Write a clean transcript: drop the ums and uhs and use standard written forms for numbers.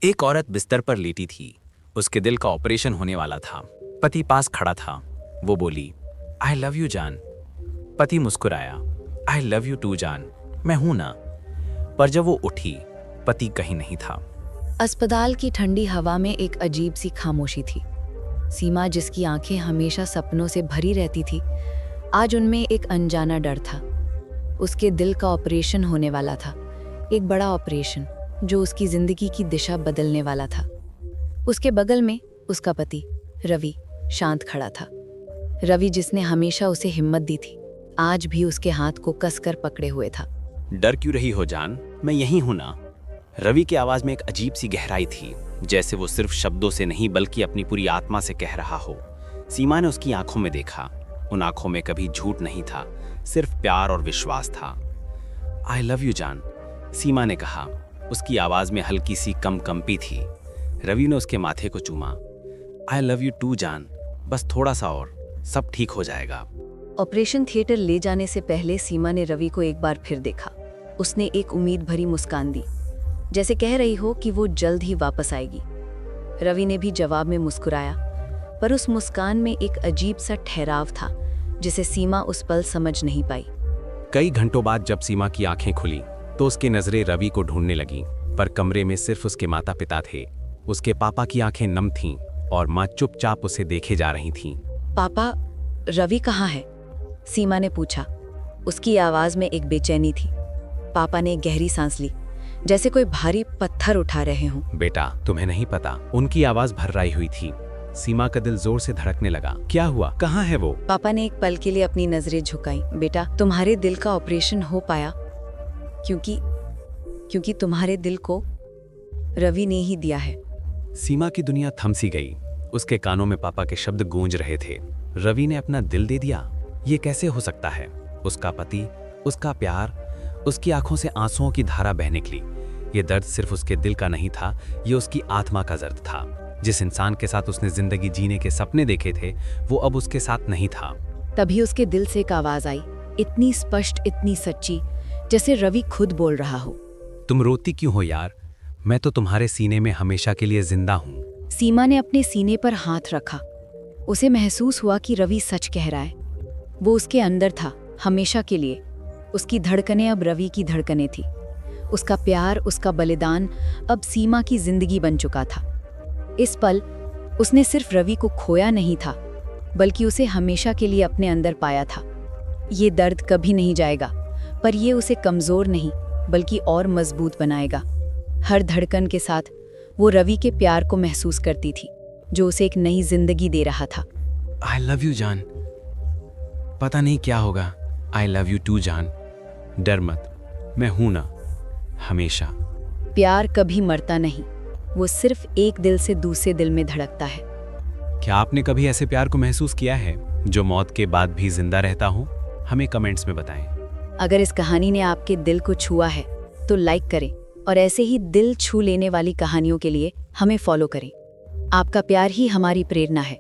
एक औरत बिस्तर पर लेटी थी। उसके दिल का ऑपरेशन होने वाला था। पति पास खड़ा था। वो बोली, आई लव यू जान। पति मुस्कुराया, आई लव यू टू जान, मैं हूं ना। पर जब वो उठी, पति कहीं नहीं था। अस्पताल की ठंडी हवा में एक अजीब सी खामोशी थी। सीमा, जिसकी आंखें हमेशा सपनों से भरी रहती थी, आज उनमें एक अनजाना डर था। उसके दिल का ऑपरेशन होने वाला था, एक बड़ा ऑपरेशन जो उसकी जिंदगी की दिशा बदलने वाला था। उसके बगल में उसका पति रवि शांत खड़ा था। रवि, जिसने हमेशा उसे हिम्मत दी थी, आज भी उसके हाथ को कसकर पकड़े हुए था। डर क्यों रही हो जान, मैं यहीं हूं ना। रवि की आवाज में एक अजीब सी गहराई थी, जैसे वो सिर्फ शब्दों से नहीं बल्कि अपनी पूरी आत्मा से कह रहा हो। सीमा ने उसकी आंखों में देखा। उन आंखों में कभी झूठ नहीं था, सिर्फ प्यार और विश्वास था। आई लव यू जान, सीमा ने कहा। उसकी आवाज में हल्की सी कंपी थी। रवि ने उसके माथे को चूमा। आई लव यू टू जान, बस थोड़ा सा और, सब ठीक हो जाएगा। ऑपरेशन थिएटर ले जाने से पहले सीमा ने रवि को एक बार फिर देखा। उसने एक उम्मीद भरी मुस्कान दी, जैसे कह रही हो कि वो जल्द ही वापस आएगी। रवि ने भी जवाब में मुस्कुराया, पर उस मुस्कान में एक अजीब सा ठहराव था जिसे सीमा उस पल समझ नहीं पाई। कई घंटों बाद जब सीमा की आंखें खुली तो उसकी नजरें रवि को ढूंढने लगीं, पर कमरे में सिर्फ उसके माता पिता थे। उसके पापा की आंखें नम थीं और माँ चुपचाप उसे देखे जा रही थीं। पापा, रवि कहाँ है? सीमा ने पूछा। उसकी आवाज में एक बेचैनी थी। पापा ने गहरी सांस ली, जैसे कोई भारी पत्थर उठा रहे हों। बेटा, तुम्हें नहीं पता। उनकी आवाज भर्राई हुई थी। सीमा का दिल जोर से धड़कने लगा। क्या हुआ, कहाँ है वो? पापा ने एक पल के लिए अपनी नजरें झुकाई। बेटा, तुम्हारे दिल का ऑपरेशन हो पाया क्योंकि तुम्हारे दिल को रवि ने ही दिया है। सीमा की दुनिया थम सी गई। उसके कानों में पापा के शब्द गूंज रहे थे। रवि ने अपना दिल दे दिया? ये कैसे हो सकता है? उसका पति, उसका प्यार। उसकी आंखों से आंसुओं की धारा बहने निकली। ये दर्द सिर्फ उसके दिल का नहीं था, ये उसकी आत्मा का दर्द था। जिस इंसान के साथ उसने जिंदगी जीने के सपने देखे थे, वो अब उसके साथ नहीं था। तभी उसके दिल से एक आवाज आई, इतनी स्पष्ट, इतनी सच्ची, जैसे रवि खुद बोल रहा हो। तुम रोती क्यों हो यार? मैं तो तुम्हारे सीने में हमेशा के लिए जिंदा हूँ। सीमा ने अपने सीने पर हाथ रखा। उसे महसूस हुआ कि रवि सच कह रहा है। वो उसके अंदर था, हमेशा के लिए। उसकी धड़कनें अब रवि की धड़कनें थी। उसका प्यार, उसका बलिदान अब सीमा की जिंदगी बन चुका था। इस पल उसने सिर्फ रवि को खोया नहीं था, बल्कि उसे हमेशा के लिए अपने अंदर पाया था। ये दर्द कभी नहीं जाएगा, पर ये उसे कमजोर नहीं बल्कि और मजबूत बनाएगा। हर धड़कन के साथ वो रवि के प्यार को महसूस करती थी, जो उसे एक नई जिंदगी दे रहा था। आई लव यू जान, पता नहीं क्या होगा। आई लव यू टू जान, डर मत, मैं हूं ना, हमेशा। प्यार कभी मरता नहीं, वो सिर्फ एक दिल से दूसरे दिल में धड़कता है। क्या आपने कभी ऐसे प्यार को महसूस किया है जो मौत के बाद भी जिंदा रहता हो? हमें कमेंट्स में बताएं। अगर इस कहानी ने आपके दिल को छुआ है तो लाइक करें, और ऐसे ही दिल छू लेने वाली कहानियों के लिए हमें फॉलो करें। आपका प्यार ही हमारी प्रेरणा है।